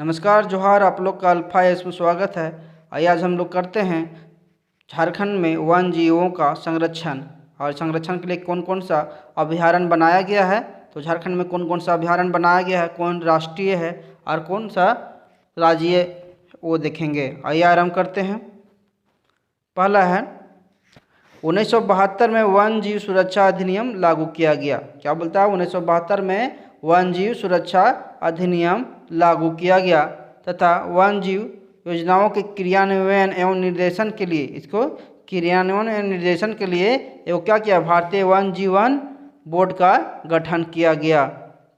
नमस्कार जोहार, आप लोग का अल्फा एस में स्वागत है। आइए आज हम लोग करते हैं झारखंड में वन जीवों का संरक्षण और संरक्षण के लिए कौन कौन सा अभयारण्य बनाया गया है। तो झारखंड में कौन कौन सा अभयारण्य बनाया गया है, कौन राष्ट्रीय है और कौन सा राज्यीय, वो देखेंगे। आइए आरम्भ करते हैं। पहला है 1972 में वन जीव सुरक्षा अधिनियम लागू किया गया। क्या बोलता है? 1972 में वन जीव सुरक्षा अधिनियम लागू किया गया तथा वन जीव योजनाओं के क्रियान्वयन एवं निर्देशन के लिए, इसको क्रियान्वयन एवं निर्देशन के लिए एवं क्या किया, भारतीय वन जीवन बोर्ड का गठन किया गया।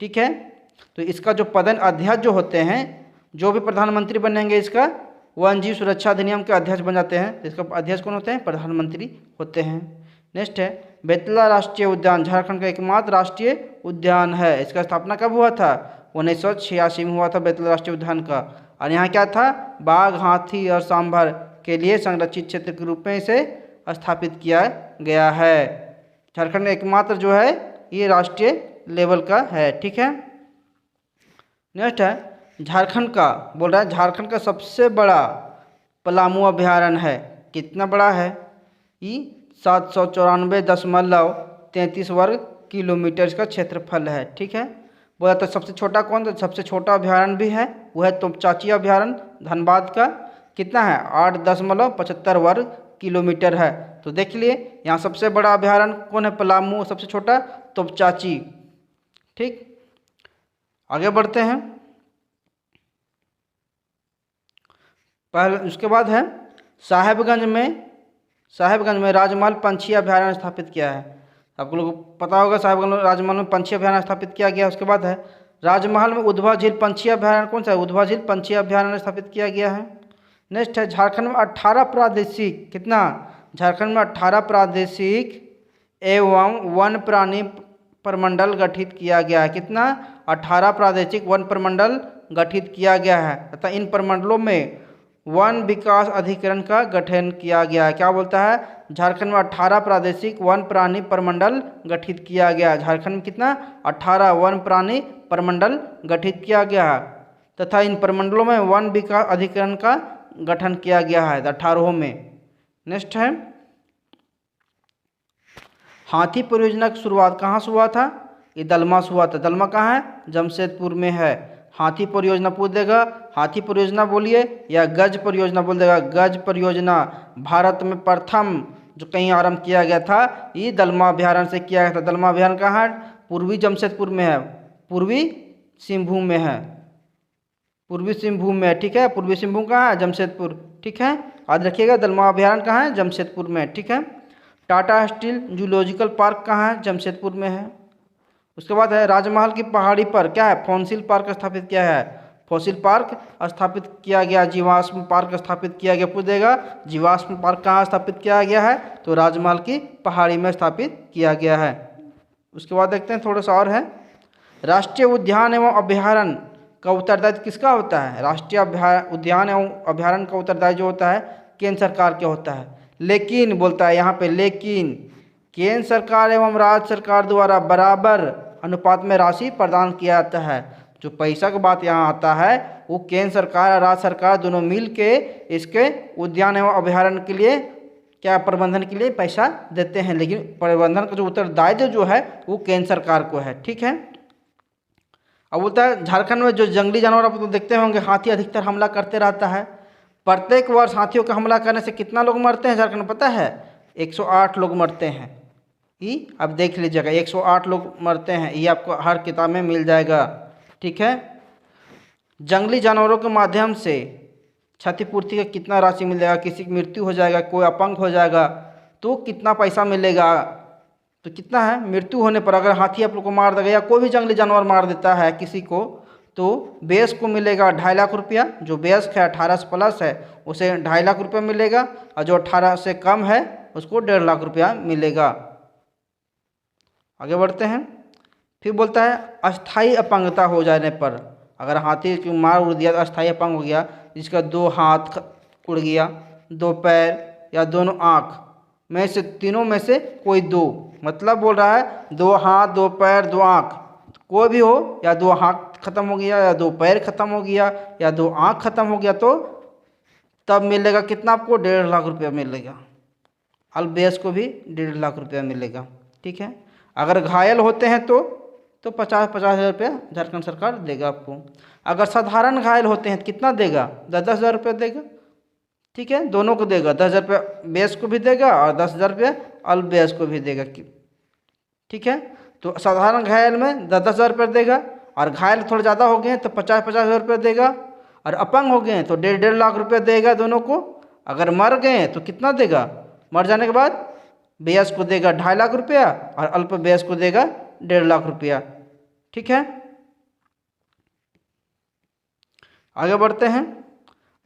ठीक है, तो इसका जो पदन अध्यक्ष जो होते हैं, जो भी प्रधानमंत्री बनेंगे इसका वन जीव सुरक्षा अधिनियम के अध्यक्ष बन जाते हैं। इसका अध्यक्ष कौन होते हैं? प्रधानमंत्री होते हैं। नेक्स्ट है बेतला राष्ट्रीय उद्यान, झारखंड का एकमात्र राष्ट्रीय उद्यान है। इसका स्थापना कब हुआ था? 1986 में हुआ था बेतला राष्ट्रीय उद्यान का। और यहाँ क्या था? बाघ, हाथी और सांभर के लिए संरक्षित क्षेत्र के रूप में इसे स्थापित किया गया है। झारखंड में एकमात्र जो है ये राष्ट्रीय लेवल का है। ठीक है, नेक्स्ट है झारखंड का, बोल रहा है झारखंड का सबसे बड़ा पलामू अभयारण्य है। कितना बड़ा है? ये 794.33 वर्ग किलोमीटर इसका क्षेत्रफल है। ठीक है, बोला तो सबसे छोटा कौन? तो सबसे छोटा अभयारण्य भी है, वो है तोपचांची अभयारण्य धनबाद का। कितना है? 8.75 वर्ग किलोमीटर है। तो देख लिए यहाँ सबसे बड़ा अभयारण्य कौन है? पलामू। सबसे छोटा तोपचांची। ठीक, आगे बढ़ते हैं। पहले उसके बाद है साहेबगंज में राजमहल पंछी अभयारण्य स्थापित किया है। आपको लोग पता होगा साहेबगंज राजमहल में पंछी अभयारण्य स्थापित किया गया। उसके बाद है राजमहल में उधवा झील पंछी अभयारण्य, कौन सा है? उधवा झील पंछी अभयारण्य स्थापित किया गया है। नेक्स्ट है झारखंड में 18 प्रादेशिक, कितना? झारखंड में 18 प्रादेशिक एवं वन प्राणी प्रमंडल गठित किया गया है। कितना? 18 प्रादेशिक वन प्रमंडल गठित किया गया है तथा इन प्रमंडलों में वन विकास अधिकरण का गठन किया गया है। क्या बोलता है? झारखंड में 18 प्रादेशिक वन प्राणी प्रमंडल गठित किया गया। झारखंड में कितना? 18 वन प्राणी प्रमंडल गठित किया गया है तथा इन प्रमंडलों में वन विकास अधिकरण का गठन किया गया है 18 में। नेक्स्ट है हाथी परियोजना की शुरुआत कहाँ से हुआ था? ये दलमा से हुआ था। दलमा कहाँ है? जमशेदपुर में है। हाथी परियोजना पूछ देगा, हाथी परियोजना बोलिए या गज परियोजना बोल देगा। गज परियोजना भारत में प्रथम जो कहीं आरंभ किया गया था, ये दलमा अभयारण्य से किया गया था। दलमा अभयारण्य कहाँ है? पूर्वी जमशेदपुर में है, पूर्वी सिंहभूम में है, पूर्वी सिंहभूम में है। ठीक है, पूर्वी सिंहभूम कहाँ है? जमशेदपुर। ठीक है, याद रखिएगा दलमा अभयारण्य कहाँ है? जमशेदपुर में। ठीक है, टाटा स्टील जूलॉजिकल पार्क कहाँ है? जमशेदपुर में है। उसके बाद है राजमहल की पहाड़ी पर क्या है? फॉसिल पार्क स्थापित किया है। फॉसिल पार्क स्थापित किया गया, जीवाश्म पार्क स्थापित किया गया। पूछ देगा जीवाश्म पार्क कहाँ स्थापित किया गया है? तो राजमहल की पहाड़ी में स्थापित किया गया है। उसके बाद देखते हैं थोड़ा सा और है राष्ट्रीय उद्यान एवं अभयारण्य का उत्तरदायित्व किसका होता है? राष्ट्रीय उद्यान एवं अभयारण्य का उत्तरदायित्व जो होता है केंद्र सरकार के होता है। लेकिन बोलता है यहाँ पे, लेकिन केंद्र सरकार एवं राज्य सरकार द्वारा बराबर अनुपात में राशि प्रदान किया जाता है। जो पैसा की बात यहाँ आता है वो केंद्र सरकार और राज्य सरकार दोनों मिल के इसके उद्यान एवं अभयारण्य के लिए क्या प्रबंधन के लिए पैसा देते हैं, लेकिन प्रबंधन का जो उत्तरदायित्व जो है वो केंद्र सरकार को है। ठीक है, अब बोलता है झारखंड में जो जंगली जानवर आप तो देखते होंगे, हाथी अधिकतर हमला करते रहता है। प्रत्येक वर्ष हाथियों का हमला करने से कितना लोग मरते हैं झारखंड में पता है? 108 लोग मरते हैं। ये अब देख लीजिएगा, 108 लोग मरते हैं। ये आपको हर किताब में मिल जाएगा। ठीक है, जंगली जानवरों के माध्यम से क्षतिपूर्ति का कितना राशि मिलेगा? किसी की मृत्यु हो जाएगा, कोई अपंग हो जाएगा तो कितना पैसा मिलेगा? तो कितना है? मृत्यु होने पर अगर हाथी आप लोग को मार देगा या कोई भी जंगली जानवर मार देता है किसी को, तो वयस्क को मिलेगा 2.5 लाख रुपया। जो वयस्क है 18 से प्लस है उसे 2.5 लाख रुपया मिलेगा और जो 18 से कम है उसको 1.5 लाख रुपया मिलेगा। आगे बढ़ते हैं। फिर बोलता है अस्थाई अपंगता हो जाने पर, अगर हाथी की मार उड़ दिया तो अस्थाई अपंग हो गया, जिसका 2 हाथ उड़ गया, 2 पैर या दोनों आँख में से तीनों में से कोई 2, मतलब बोल रहा है 2 हाथ 2 पैर 2 आँख कोई भी हो या 2 हाथ खत्म हो गया या 2 पैर खत्म हो गया या 2 आँख खत्म हो गया तो तब मिलेगा कितना आपको 1.5 लाख रुपया मिलेगा। अल्पवयस्क को भी 1.5 लाख रुपया मिलेगा। ठीक है, अगर घायल होते हैं तो 50-50 हज़ार रुपया झारखंड सरकार देगा आपको। अगर साधारण घायल होते हैं तो कितना देगा? 10-10 हज़ार रुपया देगा। ठीक है, दोनों को देगा, 10 हज़ार रुपया वयस्क को भी देगा और 10 हज़ार रुपया अल्पवयस्क को भी देगा। ठीक है, तो साधारण घायल में 10-10 हज़ार रुपये देगा और घायल थोड़ा ज़्यादा हो गए तो 50-50 हज़ार रुपये देगा और अपंग हो गए तो 1.5 लाख रुपये देगा दोनों को। अगर मर गए तो कितना देगा? मर जाने के बाद वयस्क को देगा 2.5 लाख रुपया और अल्पवयस्क को देगा 1.5 लाख रुपया। ठीक है, आगे बढ़ते हैं।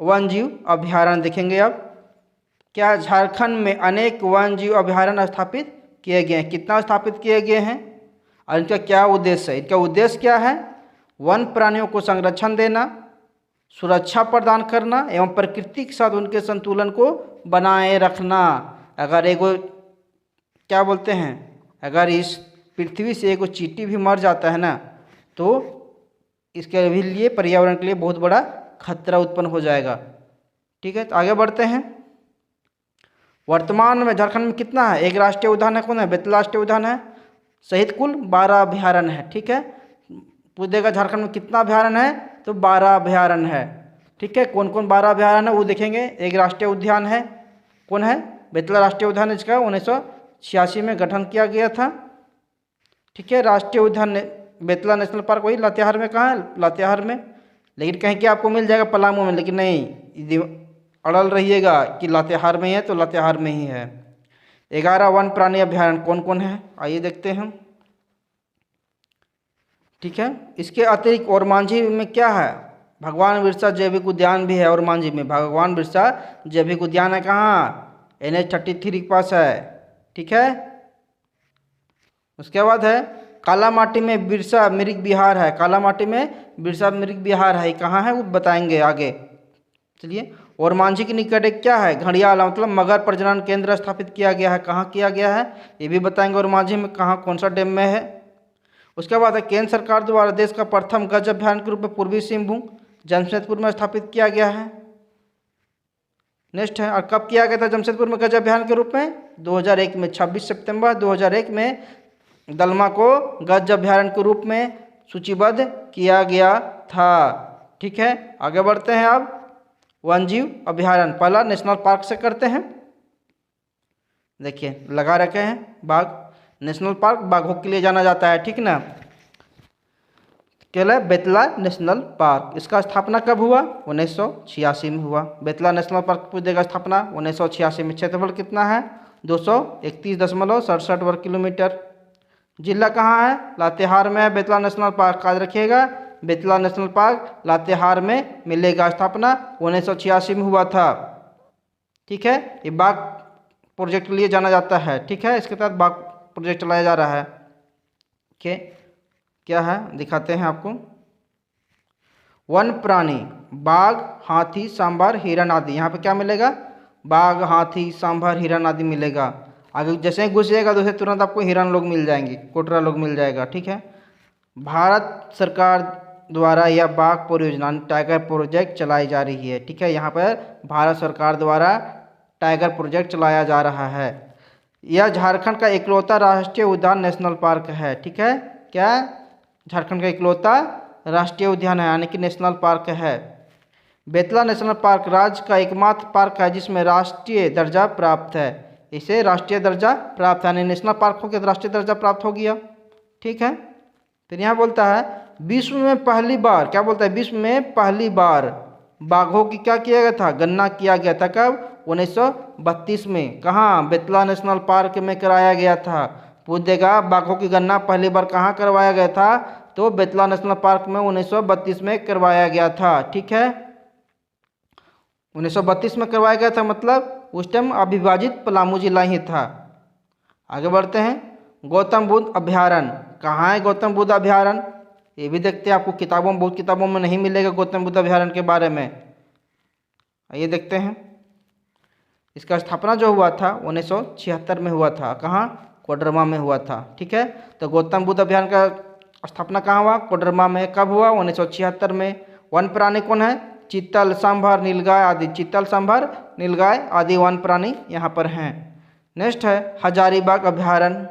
वन जीव अभयारण्य देखेंगे अब। क्या झारखंड में अनेक वन जीव अभयारण्य स्थापित किए गए हैं? कितना स्थापित किए गए हैं और इनका क्या उद्देश्य है? इनका उद्देश्य क्या है? वन प्राणियों को संरक्षण देना, सुरक्षा प्रदान करना एवं प्रकृति के साथ उनके संतुलन को बनाए रखना। अगर एगो क्या बोलते हैं, अगर इस पृथ्वी से एगो चींटी भी मर जाता है ना तो इसके भी लिए पर्यावरण के लिए बहुत बड़ा खतरा उत्पन्न हो जाएगा। ठीक है, तो आगे बढ़ते हैं। वर्तमान में झारखंड में कितना है? एक राष्ट्रीय उद्यान है, कौन है? बेतला राष्ट्रीय उद्यान है, सहित कुल 12 अभयारण्य है। ठीक है, पूछेगा झारखंड में कितना अभयारण्य है तो 12 अभयारण्य है। ठीक है, कौन कौन 12 अभयारण्य है वो देखेंगे। एक राष्ट्रीय उद्यान है, कौन है? बेतला राष्ट्रीय उद्यान, इसका 1986 में गठन किया गया था। ठीक है, राष्ट्रीय उद्यान बेतला नेशनल पार्क वही लातेहार में, कहाँ है? लातेहार में, लेकिन कहीं कि आपको मिल जाएगा पलामू में, लेकिन नहीं, अड़ल रहिएगा कि लातेहार में ही है तो लातेहार में ही है। 11 वन प्राणी अभयारण्य कौन कौन है आइए देखते हैं। ठीक है, इसके अतिरिक्त ओरमांझी में क्या है? भगवान बिरसा जैविक उद्यान भी है। ओरमांझी में भगवान बिरसा जैविक उद्यान है, कहाँ? NH-33 के पास है। ठीक है, उसके बाद है कालामाटी में बिरसा मृग विहार है। कालामाटी में बिरसा मृग विहार है, कहाँ है वो बताएंगे आगे। चलिए, ओरमांझी के निकट एक क्या है? घड़ियाल मतलब मगर प्रजनन केंद्र स्थापित किया गया है। कहाँ किया गया है ये भी बताएंगे। ओरमांझी में कहाँ, कौन सा डैम में है। उसके बाद है केंद्र सरकार द्वारा देश का प्रथम गज अभयारण्य के रूप में पूर्वी सिंहभूम जमशेदपुर में स्थापित किया गया है। नेक्स्ट है, और कब किया गया था जमशेदपुर में गज अभयारण्य के रूप में? 2001 में, 26 सितंबर 2001 में दलमा को गज अभयारण्य के रूप में सूचीबद्ध किया गया था। ठीक है, आगे बढ़ते हैं। अब वन्यजीव अभयारण्य, पहला नेशनल पार्क से करते हैं। देखिए लगा रखे हैं बाघ, नेशनल पार्क बाघों के लिए जाना जाता है। ठीक ना, केवल बेतला नेशनल पार्क, इसका स्थापना कब हुआ? 1986 में हुआ। बेतला नेशनल पार्क की जगह स्थापना 1986 में। क्षेत्रफल कितना है? 231.67 वर्ग किलोमीटर। जिला कहाँ है? लातेहार में है बेतला नेशनल पार्क। याद रखिएगा, बेतला नेशनल पार्क लातेहार में मिलेगा। स्थापना 1986 में हुआ था। ठीक है, ये बाघ प्रोजेक्ट के लिए जाना जाता है। ठीक है, इसके तहत बाघ प्रोजेक्ट चलाया जा रहा है। ओके, क्या है दिखाते हैं आपको। वन प्राणी बाघ, हाथी, सांभर, हिरण आदि। यहाँ पे क्या मिलेगा? बाघ, हाथी, सांभर, हिरण आदि मिलेगा। आगे जैसे ही घुसिएगा तो तुरंत आपको हिरण लोग मिल जाएंगे, कोटरा लोग मिल जाएगा। ठीक है, भारत सरकार द्वारा यह बाघ परियोजना टाइगर प्रोजेक्ट चलाई जा रही है। ठीक है, यहाँ पर भारत सरकार द्वारा टाइगर प्रोजेक्ट चलाया जा रहा है। यह झारखंड का इकलौता राष्ट्रीय उद्यान नेशनल पार्क है। ठीक है, क्या? झारखंड का इकलौता राष्ट्रीय उद्यान है, यानी कि नेशनल पार्क है। बेतला नेशनल पार्क राज्य का एकमात्र पार्क है जिसमें राष्ट्रीय दर्जा प्राप्त है। इसे राष्ट्रीय दर्जा प्राप्त है, यानी नेशनल पार्क हो गया तो राष्ट्रीय दर्जा प्राप्त हो गया। ठीक है, फिर यहाँ बोलता है विश्व में पहली बार, क्या बोलता है? विश्व में पहली बार बाघों की क्या किया गया था? गणना किया गया था। कब? 1932 में। कहाँ? बेतला नेशनल पार्क में कराया गया था। पूछ देगा बाघों की गणना पहली बार कहाँ करवाया गया था? तो बेतला नेशनल पार्क में 1932 में करवाया गया था। ठीक है, 1932 में करवाया गया था, मतलब उस टाइम अविभाजित पलामू जिला ही था। आगे बढ़ते हैं। गौतम बुद्ध अभयारण्य, कहाँ है गौतम बुद्ध अभयारण्य? ये भी देखते हैं, आपको किताबों में, बहुत किताबों में नहीं मिलेगा गौतम बुद्ध अभयारण्य के बारे में। आइए देखते हैं। इसका स्थापना जो हुआ था 1976 में हुआ था। कहाँ? कोडरमा में हुआ था। ठीक है, तो गौतम बुद्ध अभयारण्य का स्थापना कहाँ हुआ? कोडरमा में। कब हुआ? 1976 में। वन प्राणी कौन है? चीतल, सांभर, नीलगाय आदि। चीतल, सांभर, नीलगाय आदि वन प्राणी यहाँ पर हैं। नेक्स्ट है हजारीबाग अभ्यारण्य।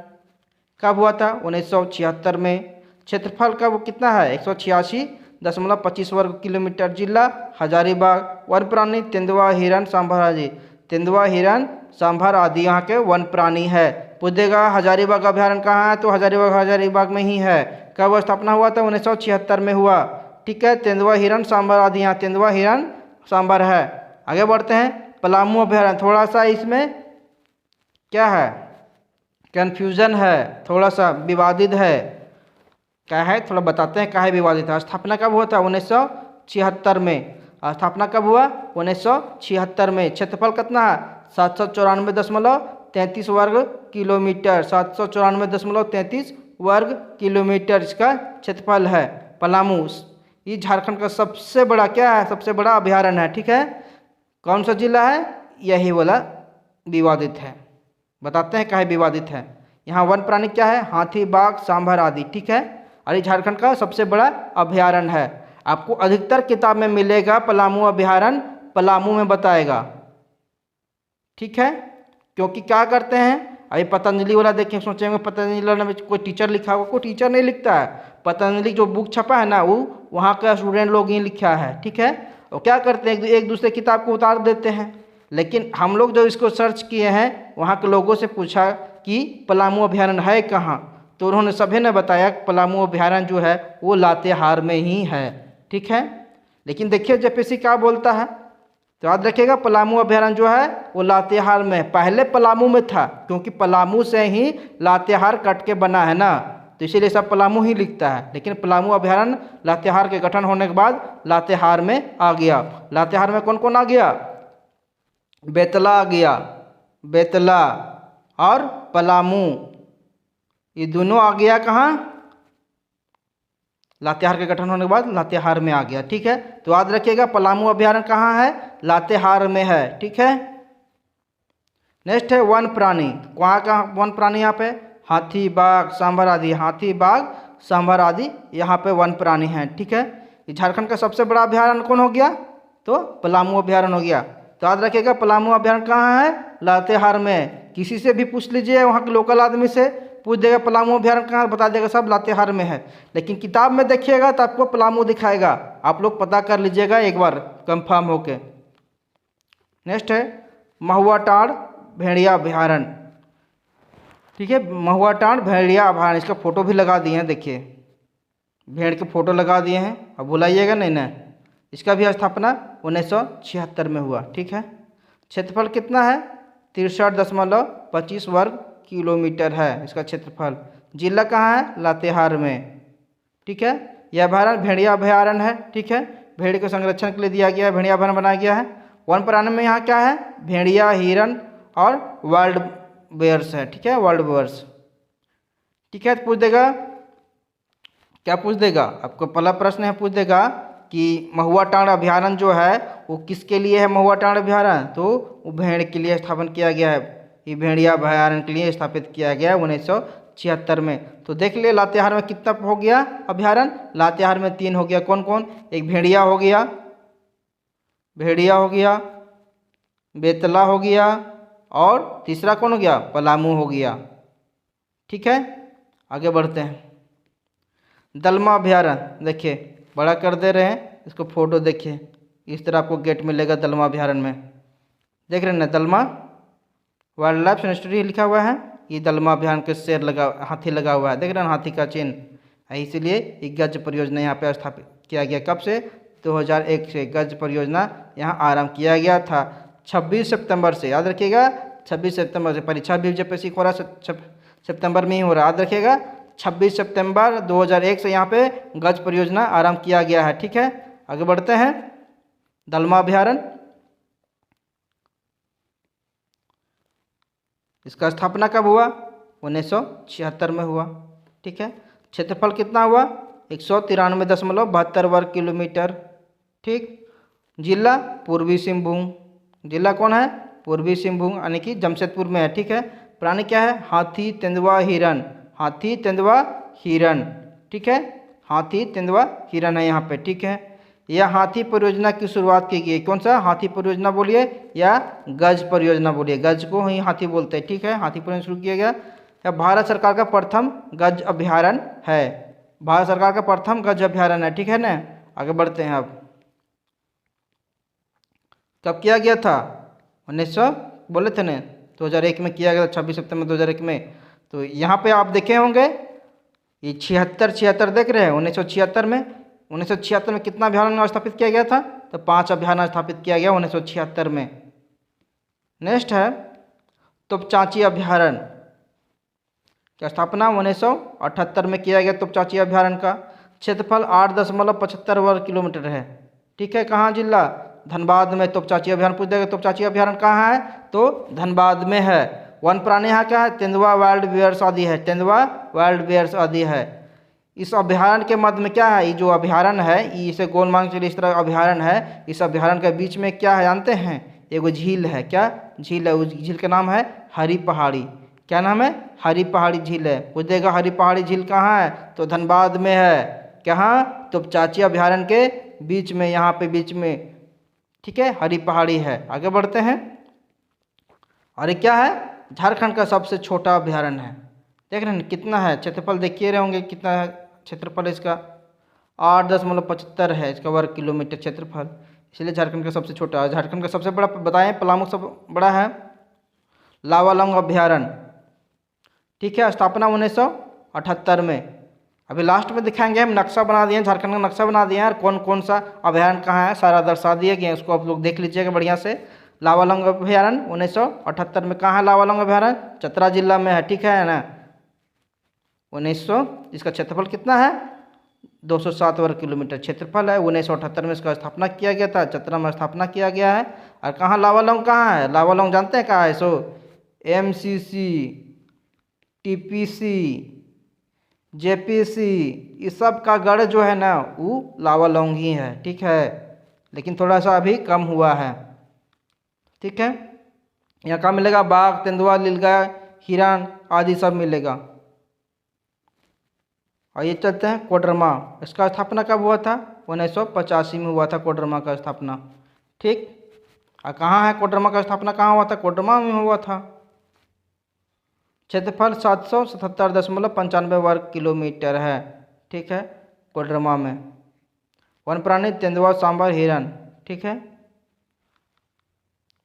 कब हुआ था? 1976 में। क्षेत्रफल का वो कितना है? 186.25 वर्ग किलोमीटर। जिला हजारीबाग। वन प्राणी तेंदुआ, हिरन, सांभर आदि। तेंदुआ, हिरन, सांभर आदि यहाँ के वन प्राणी है। पूछ देगा हजारीबाग अभ्यारण्य कहाँ है? तो हजारीबाग में ही है। कब स्थापना हुआ था? 1976 में हुआ। ठीक है, तेंदुआ, हिरन, सांभर आदि। यहाँ तेंदुआ, हिरन, सांभर है। आगे बढ़ते हैं पलामू अभ्यारण्य। थोड़ा सा इसमें क्या है? कन्फ्यूजन है, थोड़ा सा विवादित है। क्या है? थोड़ा बताते हैं क्या है विवादित है। स्थापना कब हुआ था? 1976 में। स्थापना कब हुआ? 1976 में। क्षेत्रफल कितना है? 794.33 वर्ग किलोमीटर। 794.33 वर्ग किलोमीटर इसका क्षेत्रफल है। पलामू ये झारखंड का सबसे बड़ा क्या है? सबसे बड़ा अभ्यारण्य है। ठीक है, कौन सा जिला है? यही वाला विवादित है। बताते हैं क्या है विवादित है। यहाँ वन प्राणी क्या है? हाथी, बाघ, सांभर आदि। ठीक है, और ये झारखंड का सबसे बड़ा अभ्यारण्य है। आपको अधिकतर किताब में मिलेगा पलामू अभ्यारण्य पलामू में बताएगा। ठीक है, क्योंकि क्या करते हैं अभी पतंजलि वाला देखें, सोचेंगे पतंजलि वाला में कोई टीचर लिखा होगा। कोई टीचर नहीं लिखता है। पतंजलि जो बुक छपा है ना, वो वहाँ का स्टूडेंट लोग ही लिखा है। ठीक है, और क्या करते हैं एक दूसरे किताब को उतार देते हैं। लेकिन हम लोग जो इसको सर्च किए हैं, वहाँ के लोगों से पूछा कि पलामू अभ्यारण्य है कहाँ, तो उन्होंने सभी ने बताया पलामू अभ्यारण्य जो है वो लातेहार में ही है। ठीक है, लेकिन देखिए जेपीएससी क्या बोलता है, तो याद रखिएगा पलामू अभ्यारण्य जो है वो लातेहार में। पहले पलामू में था, क्योंकि पलामू से ही लातेहार कट के बना है ना, तो इसीलिए सब पलामू ही लिखता है। लेकिन पलामू अभ्यारण्य लातेहार के गठन होने के बाद लातेहार में आ गया। लातेहार में कौन कौन आ गया? बेतला आ गया, बेतला और पलामू, ये दोनों आ गया कहाँ? लातेहार के गठन होने के बाद लातेहार में आ गया। ठीक है, तो याद रखिएगा पलामू अभ्यारण्य कहाँ है? लातेहार में है। ठीक है, नेक्स्ट है वन प्राणी। वहाँ का वन प्राणी यहाँ पे हाथी, बाघ, सांभर आदि। हाथी, बाघ, सांभर आदि यहाँ पे वन प्राणी हैं। ठीक है, झारखंड का सबसे बड़ा अभ्यारण्य कौन हो गया? तो पलामू अभ्यारण्य हो गया। तो याद रखिएगा पलामू अभ्यारण्य कहाँ है? लातेहार में। किसी से भी पूछ लीजिए, वहाँ के लोकल आदमी से पूछ देगा पलामू अभ्यारण्य कहाँ, बता देगा सब लातेहार में है। लेकिन किताब में देखिएगा तो आपको पलामू दिखाएगा। आप लोग पता कर लीजिएगा एक बार कंफर्म होके। नेक्स्ट है महुआ टांड़ भेड़िया अभ्यारण्य। ठीक है, महुआ टांड़ भेड़िया अभ्यारण्य, इसका फोटो भी लगा दिए हैं। देखिए भेड़ के फोटो लगा दिए हैं, अब बुलाइएगा नहीं ना। इसका भी स्थापना 1976 में हुआ। ठीक है, क्षेत्रफल कितना है? 63.25 वर्ग किलोमीटर है इसका क्षेत्रफल। जिला कहाँ है? लातेहार में। ठीक है, यह अभ्यारण्य भेड़िया अभ्यारण्य है। ठीक है, भेड़ के संरक्षण के लिए दिया गया है, भेड़िया अभ्यारण्य बनाया गया है। वन प्राणी में यहाँ क्या है? भेड़िया, हिरन और वर्ल्ड बेयर्स है। ठीक है, वर्ल्ड बेयर्स। ठीक है, तो पूछ देगा, क्या पूछ देगा? आपको पहला प्रश्न है, पूछ देगा कि महुआ टांड़ अभ्यारण्य जो है वो किसके लिए है? महुआ टांड़ अभ्यारण्य तो वो भेड़ के लिए स्थापन किया गया है। ये भेड़िया अभ्यारण्य के लिए स्थापित किया गया है 1976 में। तो देख लिए लातेहार में कितना हो गया अभ्यारण्य? लातेहार में 3 हो गया। कौन कौन? एक भेड़िया हो गया, भेड़िया हो गया, बेतला हो गया, और तीसरा कौन हो गया? पलामू हो गया। ठीक है, आगे बढ़ते हैं। दलमा अभ्यारण्य, देखिए बड़ा कर दे रहे हैं इसको, फोटो देखिए। इस तरह आपको गेट मिलेगा दलमा अभ्यारण्य में। देख रहे हैं ना, दलमा वाइल्ड लाइफ सेंचुरी लिखा हुआ है। ये दलमा अभ्यारण्य के शेर लगा, हाथी लगा हुआ है। देख रहे हैं हाथी का चिन्ह। इसीलिए एक गज परियोजना यहाँ पे स्थापित किया गया। कब से? 2001 से गज परियोजना यहाँ आरंभ किया गया था। 26 सितंबर से, याद रखिएगा 26 सितंबर से। परीक्षा भी जेपीएससी को हो रहा है सितंबर में ही हो रहा है, याद रखिएगा 26 सितंबर 2001 से यहाँ पे गज परियोजना आरंभ किया गया है। ठीक है, आगे बढ़ते हैं। दलमा अभ्यारण्य, इसका स्थापना कब हुआ? 1976 में हुआ। ठीक है, क्षेत्रफल कितना हुआ? 193.72 वर्ग किलोमीटर। ठीक, जिला पूर्वी सिंहभूम। जिला कौन है? पूर्वी सिंहभूम, यानी कि जमशेदपुर में है। ठीक है, प्राणी क्या है? हाथी, तेंदुआ, हिरन। हाथी, तेंदुआ, हिरन। ठीक है, हाथी, तेंदुआ, हिरन है यहाँ पे, ठीक है। यह हाथी परियोजना की शुरुआत की गई, कौन सा हाथी परियोजना बोलिए या गज परियोजना बोलिए, गज को ही हाथी बोलते हैं, ठीक है। हाथी परियोजना शुरू किया गया, यह भारत सरकार का प्रथम गज अभ्यारण्य है, भारत सरकार का प्रथम गज अभ्यारण्य है, ठीक है ना। आगे बढ़ते हैं अब, कब किया गया था? 1900 बोले थे ना, 2001 में किया गया था, 26 सितंबर 2001 में। तो यहाँ पे आप देखे होंगे ये 76 देख रहे हैं, 1976 में, 1976 में कितना अभ्यारण्य स्थापित किया गया था? तो 5 अभ्यारण्य स्थापित किया गया 1976 में। नेक्स्ट है तोपचांची अभ्यारण्य, क्या स्थापना 1978 में किया गया तोपचांची अभ्यारण्य का। क्षेत्रफल 8.75 वर्ग किलोमीटर है, ठीक है। कहाँ जिला? धनबाद में तोपचांची अभ्यारण्य पूछ देगा। तोपचांची अभ्यारण्य कहाँ है? तो धनबाद में है। वन प्राणी यहाँ क्या है? तेंदुआ, वाइल्ड बियर्स आदि है, तेंदुआ, वाइल्ड बियर्स आदि है। इस अभ्यारण्य के मध्य में क्या है? ये जो अभ्यारण्य है, इसे गोल मान चलिए इस तरह अभ्यारण्य है, इस अभ्यारण्य के बीच में क्या है जानते हैं? एगो झील है, क्या झील है? उस झील का नाम है हरी पहाड़ी। क्या नाम है? हरी पहाड़ी झील है। पूछ देगा हरी पहाड़ी झील कहाँ है? तो धनबाद में है। कहाँ? तोपचांची अभ्यारण्य के बीच में, यहाँ पे बीच में, ठीक है, हरी पहाड़ी है। आगे बढ़ते हैं, और ये क्या है? झारखंड का सबसे छोटा अभ्यारण्य है। देख रहे हैं कितना है? क्षेत्रफल देखिए रहे होंगे कितना है क्षेत्रफल इसका, 8.75 है इसका वर्ग किलोमीटर क्षेत्रफल, इसलिए झारखंड का सबसे छोटा है। झारखंड का सबसे बड़ा बताएं, पलामू सब बड़ा है। लावालौंग अभ्यारण्य, ठीक है, स्थापना 1978 में। अभी लास्ट में दिखाएंगे हम, नक्शा बना दिए, झारखंड का नक्शा बना दिए और कौन कौन सा अभ्यारण्य कहाँ है सारा दर्शा दिए गए, उसको आप लोग देख लीजिएगा बढ़िया से। लावालौंग अभ्यारण्य 1978 में कहाँ है? लावालौंग अभ्यारण्य चतरा जिला में है, ठीक है ना। 1900, इसका क्षेत्रफल कितना है? 207 वर्ग किलोमीटर क्षेत्रफल है। 1978 में इसका स्थापना किया गया था, चतरा में स्थापना किया गया है। और कहाँ लावालौंग कहाँ है? लावालौंग जानते हैं कहाँ है? सो MCC, TPC, JPC, इस सब का गढ़ जो है ना वो लावालौंग ही है, ठीक है। लेकिन थोड़ा सा अभी कम हुआ है, ठीक है। यहाँ का मिलेगा बाघ, तेंदुआ, नीलगाय, हिरण आदि सब मिलेगा। और ये चलते हैं कोडरमा, इसका स्थापना कब हुआ था? 1985 में हुआ था कोडरमा का स्थापना, ठीक। और कहाँ है कोडरमा का स्थापना? कहाँ हुआ था? कोडरमा में हुआ था। क्षेत्रफल 777.95 वर्ग किलोमीटर है, ठीक है, कोडरमा में। वन प्राणी तेंदुआ, सांभर, हिरन, ठीक है।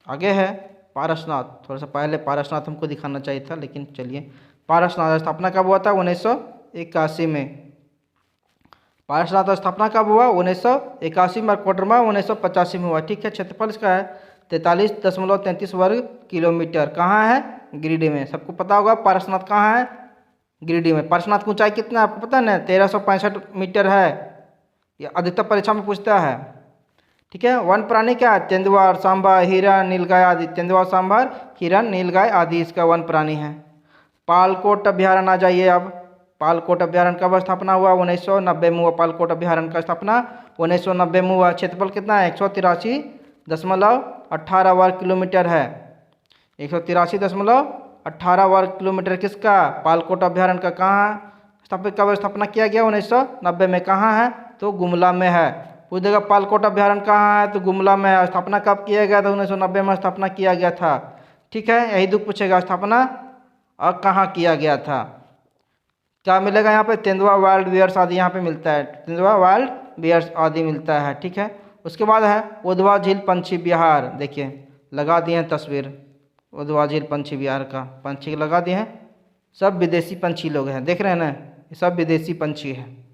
आगे है पारसनाथ, थोड़ा सा पहले पारसनाथ हमको दिखाना चाहिए था, लेकिन चलिए। पारसनाथ स्थापना कब हुआ था? 1981 में। पारसनाथ स्थापना कब हुआ? 1981 में। और कोडरमा 1985 में हुआ, ठीक है। क्षेत्रफल इसका है 43.33 वर्ग किलोमीटर। कहाँ है? गिरिडीह में। सबको पता होगा पारसनाथ कहाँ है? गिरिडीह में। पारसनाथ की ऊंचाई कितना है आपको पता है ना? 1365 मीटर है। ये अधिकतर परीक्षा में पूछता है, ठीक है। वन प्राणी क्या है? तेंदुआ, सांभर, हिरन, नीलगाय आदि। तेंदुआ, सांभर, हिरन, नीलगाय आदि इसका वन प्राणी है। पालकोट अभ्यारण्य आ जाइए अब। पालकोट अभ्यारण्य कब स्थापना हुआ? 1990 में हुआ। पालकोट अभ्यारण्य का स्थापना 1990 में हुआ। क्षेत्रफल कितना है? 183.18 वर्ग किलोमीटर है। 183.18 वर्ग किलोमीटर किसका? पालकोट अभ्यारण्य का। कहाँ स्थापित, कब स्थापना किया गया? 1990 में। कहाँ है? तो गुमला में है। पूछ देगा पालकोट अभ्यारण्य कहाँ है? तो गुमला में है। स्थापना कब किया गया था? 1990 में स्थापना किया गया था, ठीक है। यही दुख पूछेगा, स्थापना और कहाँ किया गया था। क्या मिलेगा यहाँ पे? तेंदुआ, वाइल्ड बियर्स आदि यहाँ पे मिलता है। तेंदुआ, वाइल्ड बियर्स आदि मिलता है, ठीक है। उसके बाद है उधवा झील पंछी विहार। देखिए लगा दिए हैं तस्वीर उधवा झील पंछी विहार का, पंछी लगा दिए हैं। सब विदेशी पंछी लोग हैं, देख रहे हैं ना, ये सब विदेशी पंछी हैं,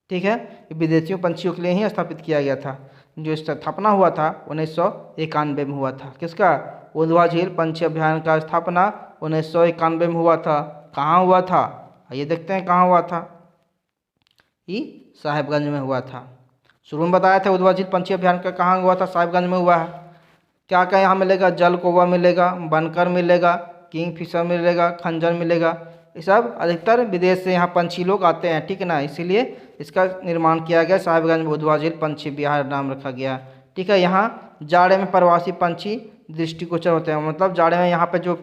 ठीक है। ये विदेशियों पंछियों के लिए ही स्थापित किया गया था। जो स्थापना हुआ था 1991 में हुआ था। किसका? उधवा झील पंछी अभ्यारण्य का स्थापना 1991 में हुआ था। कहाँ हुआ था? ये देखते हैं कहाँ हुआ था। ये साहिबगंज में हुआ था। शुरू में बताया था उधवा झील पंछी अभ्यारण्य का कहाँ हुआ था? साहिबगंज में हुआ है। क्या क्या यहाँ मिलेगा? जल कौवा मिलेगा, बनकर मिलेगा, किंगफिशर मिलेगा, खंजर मिलेगा। ये सब अधिकतर विदेश से यहाँ पंछी लोग आते हैं, ठीक है ना, इसीलिए इसका निर्माण किया गया। साहिबगंज में उधवा झील पंछी विहार नाम रखा गया, ठीक है। यहाँ जाड़े में प्रवासी पंछी दृष्टिगोचर होते हैं, मतलब जाड़े में यहाँ पे जो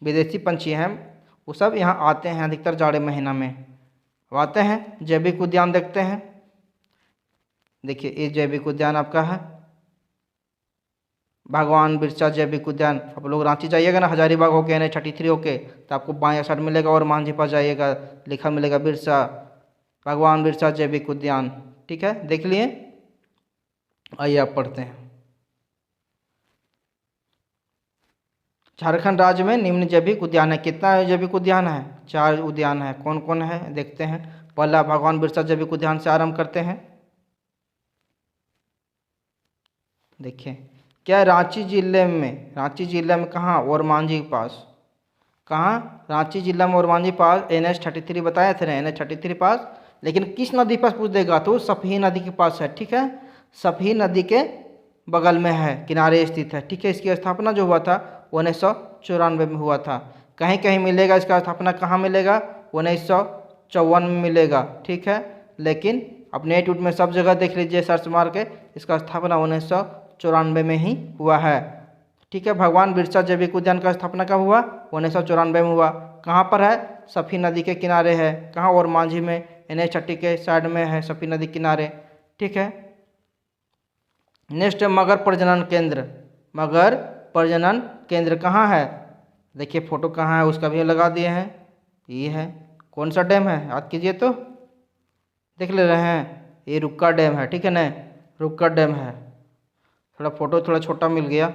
विदेशी पंछी हैं वो सब यहाँ आते हैं अधिकतर जाड़े महीना में। अब आते हैं जैविक उद्यान देखते हैं। देखिए ये जैविक उद्यान आपका है भगवान बिरसा जैविक उद्यान। आप लोग रांची जाइएगा ना, हजारीबाग होके NH33 होके, तो आपको बाएं साइड मिलेगा और मांझी पास जाइएगा, लिखा मिलेगा बिरसा भगवान बिरसा जैविक उद्यान। ठीक है, देख लिए। आइए आप पढ़ते हैं। झारखंड राज्य में निम्न जैविक उद्यान है। कितना जैविक उद्यान है? 4 उद्यान है। कौन कौन है देखते हैं। पहला भगवान बिरसा जैविक उद्यान से आरंभ करते हैं। देखिए क्या रांची जिले में कहाँ? ओरमांझी के पास। कहाँ? रांची जिला में ओरमांझी पास। NH33 बताए थे ना, NH33 पास। लेकिन किस नदी पास पूछ देगा तो सफी नदी के पास है। ठीक है, सफी नदी के बगल में है, किनारे स्थित है। ठीक है, इसकी स्थापना जो हुआ था 1994 में हुआ था। कहीं कहीं मिलेगा इसका स्थापना कहाँ मिलेगा? 1954 में मिलेगा। ठीक है, लेकिन आप नेट में सब जगह देख लीजिए सर्च मार के, इसका स्थापना 1994 में ही हुआ है। ठीक है, भगवान बिरसा जैविक उद्यान का स्थापना कब हुआ? 1994 में हुआ। कहाँ पर है? सफी नदी के किनारे है। कहाँ? ओरमांझी में, NH30 के साइड में है, सफी नदी किनारे। ठीक है, नेक्स्ट मगर प्रजनन केंद्र। मगर प्रजनन केंद्र कहाँ है? देखिए फोटो कहाँ है उसका भी लगा दिए हैं। ये है, कौन सा डैम है याद कीजिए तो, देख ले रहे हैं, ये रुक्का डैम है। ठीक है ना, रुक्का डैम है। थोड़ा फोटो थोड़ा छोटा मिल गया।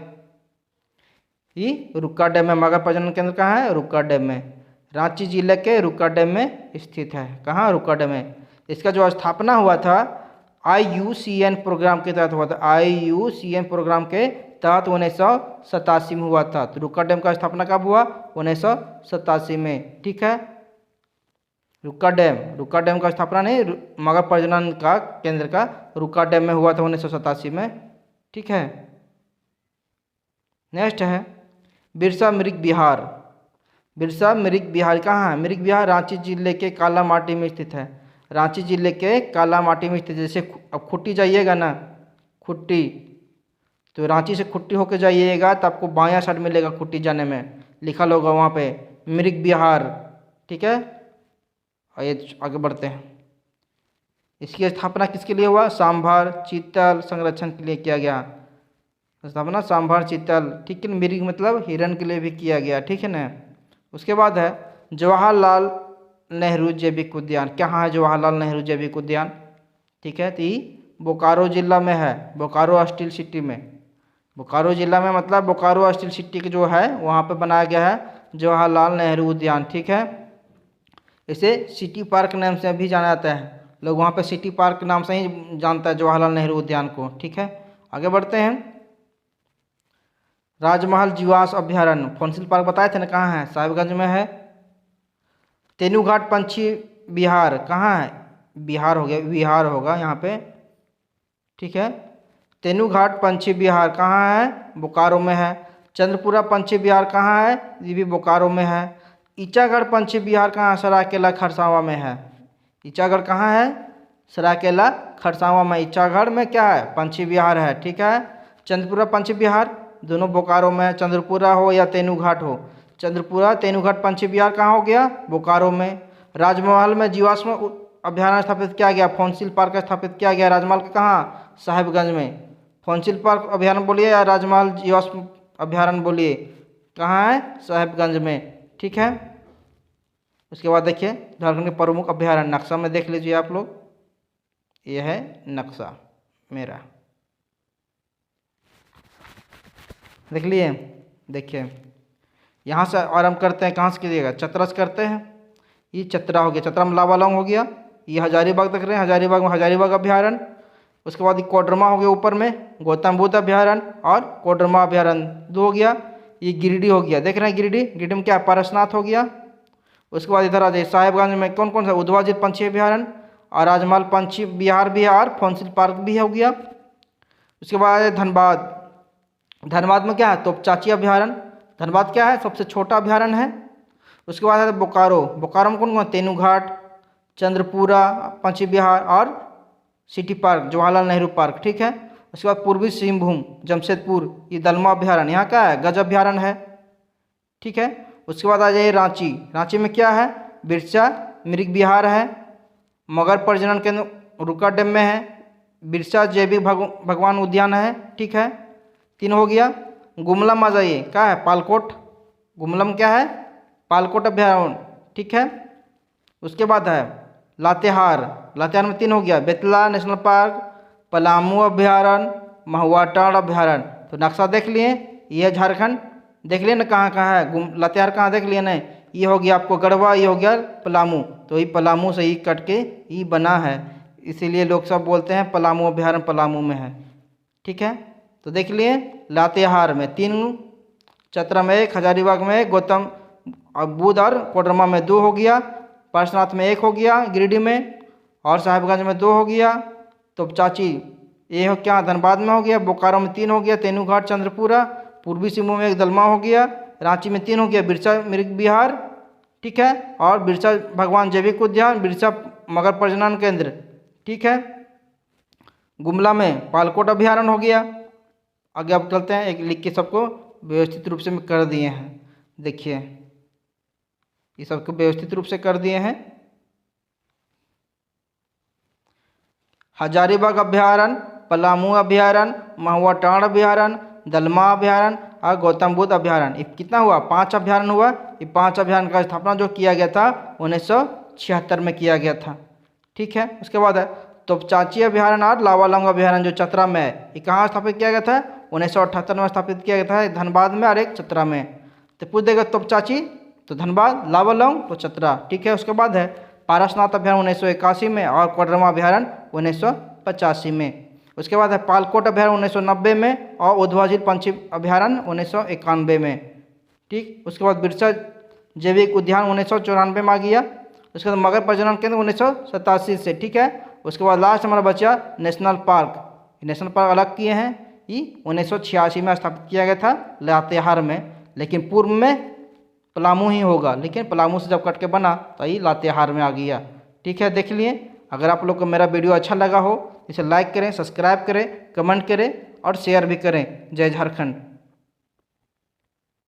ये रुक्का डैम में मगर प्रजनन केंद्र कहाँ है? रुक्का डैम में, रांची जिले के रुक्का डैम में स्थित है। कहाँ? रुक्का डैम में। इसका जो स्थापना हुआ था IUCN प्रोग्राम के तहत हुआ था। IUCN प्रोग्राम के तहत 1987 में हुआ था। तो रुक्का डैम का स्थापना कब हुआ? 1987 में। ठीक है, रुक्का डैम का स्थापना नहीं, मगर प्रजनन का केंद्र का रुक्का डैम में हुआ था 1987 में। ठीक है, नेक्स्ट है बिरसा मृग विहार। बिरसा मृग विहार कहाँ है? मृग विहार रांची जिले के कालामाटी में स्थित है। रांची जिले के कालामाटी में स्थित है। जैसे अब खुट्टी जाइएगा ना, खुट्टी, तो रांची से खुट्टी होके जाइएगा तो आपको बायां साइड मिलेगा, खुट्टी जाने में लिखा होगा वहाँ पे मृग विहार। ठीक है, आइए आगे बढ़ते हैं। इसकी स्थापना किसके लिए हुआ? सांभर चीतल संरक्षण के लिए किया गया। स्थापना सांभर चीतल, ठीक है, मृग मतलब हिरण के लिए भी किया गया। ठीक है ना। उसके बाद है जवाहरलाल नेहरू जैविक उद्यान। कहाँ है जवाहरलाल नेहरू जैविक उद्यान? ठीक है, तो ये बोकारो जिला में है, बोकारो स्टील सिटी में। बोकारो जिला में मतलब बोकारो स्टील सिटी के जो है वहाँ पे बनाया गया है जवाहरलाल नेहरू उद्यान। ठीक है, इसे सिटी पार्क नाम से भी जाना जाता है। लोग वहाँ पे सिटी पार्क नाम से ही जानता है जवाहरलाल नेहरू उद्यान को। ठीक है, आगे बढ़ते हैं। राजमहल जीवाश्म अभ्यारण्य, फॉसिल पार्क बताए थे ना, कहाँ है? साहिबगंज में है। तेनूघाट पंछी विहार कहाँ है? बिहार हो गया, विहार होगा यहाँ पे। ठीक है, तेनूघाट पंछी विहार कहाँ है? बोकारो में है। चंद्रपुरा पंछी विहार कहाँ है? ये भी बोकारो में है। ईचागढ़ पंछी विहार कहाँ? सरायकेला खरसावां में है। ईचागढ़ कहाँ है? सरायकेला खरसावां में। ईचागढ़ में क्या है? पंछी विहार है। ठीक है, चंद्रपुरा पंछी विहार दोनों बोकारो में है, चंद्रपुरा हो या तेनूघाट हो। चंद्रपुरा तेनूघाट पंछी विहार कहाँ हो गया? बोकारो में। राजमहल में जीवाश्म अभ्यारण्य स्थापित किया गया, फॉसिल पार्क स्थापित किया गया राजमहल के कहाँ? साहिबगंज में। फॉसिल पार्क अभ्यारण्य बोलिए या राजमहल जीवाश्म अभ्यारण्य बोलिए, कहाँ है? साहिबगंज में। ठीक है, उसके बाद देखिए झारखंड के प्रमुख अभ्यारण्य, नक्शा में देख लीजिए आप लोग, ये है नक्शा मेरा, देख लिए। देखिए यहाँ से आरंभ करते हैं, कहाँ से कीजिएगा? चतरा से करते हैं। ये चतरा हो गया, चतरा में लावालौंग हो गया। ये हजारीबाग देख रहे हैं, हजारीबाग में हजारीबाग अभ्यारण्य। उसके बाद ये कोडरमा हो गया ऊपर में, गौतम बुद्ध अभ्यारण्य और कोडरमा अभ्यारण्य 2 हो गया। ये गिरिडीह हो गया, देख रहे हैं गिरिडीह में क्या? पारसनाथ हो गया। उसके बाद इधर आ जाइए, साहिबगंज में कौन कौन सा? उधवाजित पंछी अभ्यारण्य और राजमहल पंछी विहार भी है और फॉसिल पार्क भी हो गया। उसके बाद धनबाद, धनबाद में क्या है? तोपचाची अभ्यारण्य। धनबाद क्या है? सबसे छोटा अभ्यारण्य है। उसके बाद है बोकारो, बोकारो में कौन कौन? तेनूघाट, चंद्रपुरा पंछी विहार और city park Jawaharlal Nehru park. ठीक है, उसके बाद पूर्वी सिंहभूम जमशेदपुर, ये दलमा अभ्यारण्य, यहाँ क्या है? गज अभ्यारण्य है। ठीक है, उसके बाद आ जाइए रांची, रांची में क्या है? बिरसा मृग विहार है। मगर प्रजनन केंद्र रुका डैम में है। बिरसा जैविक भगवान उद्यान है, ठीक है। 3 हो गया। गुमलम आ जाइए, क्या है? पालकोट। गुमलम क्या है? पालकोट अभ्यारण्य, ठीक है। उसके बाद है लातेहार। लातेहार में 3 हो गया। बेतला नेशनल पार्क, पलामू अभ्यारण्य, महुआ टांड़ अभ्यारण्य। तो नक्शा देख लिए, ये है झारखंड, देख लिए ना कहाँ कहाँ है। लातेहार कहाँ देख लिए ना, ये हो गया आपको गढ़वा, ये हो गया पलामू। तो ये पलामू से ही कट के ये बना है, इसीलिए लोग सब बोलते हैं पलामू अभ्यारण्य पलामू में है, ठीक है। तो देख लिए लातेहार में 3, चतरा में 1, हजारीबाग में 1, गौतम बुद्ध और कोडरमा में 2 हो गया। पार्श्वनाथ में 1 हो गया, गिरिडीह में, और साहिबगंज में 2 हो गया। तो चाची ये हो क्या? धनबाद में हो गया। बोकारो में 3 हो गया। तेनूघाट चंद्रपुरा। पूर्वी सिंहभूम में 1 दलमा हो गया। रांची में 3 हो गया। बिरसा मृग विहार, ठीक है। और बिरसा भगवान जैविक उद्यान, बिरसा मगर प्रजनन केंद्र, ठीक है। गुमला में पालकोट अभ्यारण्य हो गया। आगे अब चलते हैं, एक लिख के सबको व्यवस्थित रूप से कर दिए हैं। देखिए ये सबको व्यवस्थित रूप से कर दिए हैं। हजारीबाग अभ्यारण्य, पलामू अभ्यारण्य, महुआ टांड़ अभ्यारण्य, दलमा अभ्यारण्य और गौतम बुद्ध अभ्यारण्य। कितना हुआ? 5 अभ्यारण्य हुआ। ये 5 अभ्यारण्य का स्थापना जो किया गया था 1976 में किया गया था, ठीक है। उसके बाद है तोपचांची अभ्यारण्य और लावालौंग अभ्यारण्य जो चतरा में है, ये कहाँ स्थापित किया गया था? 1978 में स्थापित किया गया था, एक धनबाद में और एक चतरा में। तो पूछ देगा तोपचांची तो धनबाद, लावालौंग तो चतरा, ठीक है। उसके बाद है पारसनाथ अभ्यारण्य 1981 में और कोडरमा अभ्यारण्य 1985 में। उसके बाद है पालकोट अभ्यारण्य 1990 में और उधवा झील पंछी अभ्यारण्य 1991 में, ठीक। उसके बाद बिरसा जैविक उद्यान 1994 में आ गया। उसके बाद मगर प्रजनन केंद्र 1987 से, ठीक है। उसके बाद लास्ट हमारा बचा नेशनल पार्क। नेशनल पार्क अलग किए हैं, ये 1986 में स्थापित किया गया था लातेहार में, लेकिन पूर्व में पलामू ही होगा, लेकिन पलामू से जब कट के बना तो ये लातेहार में आ गया, ठीक है। देख लिए। अगर आप लोग को मेरा वीडियो अच्छा लगा हो इसे लाइक करें, सब्सक्राइब करें, कमेंट करें और शेयर भी करें। जय झारखंड।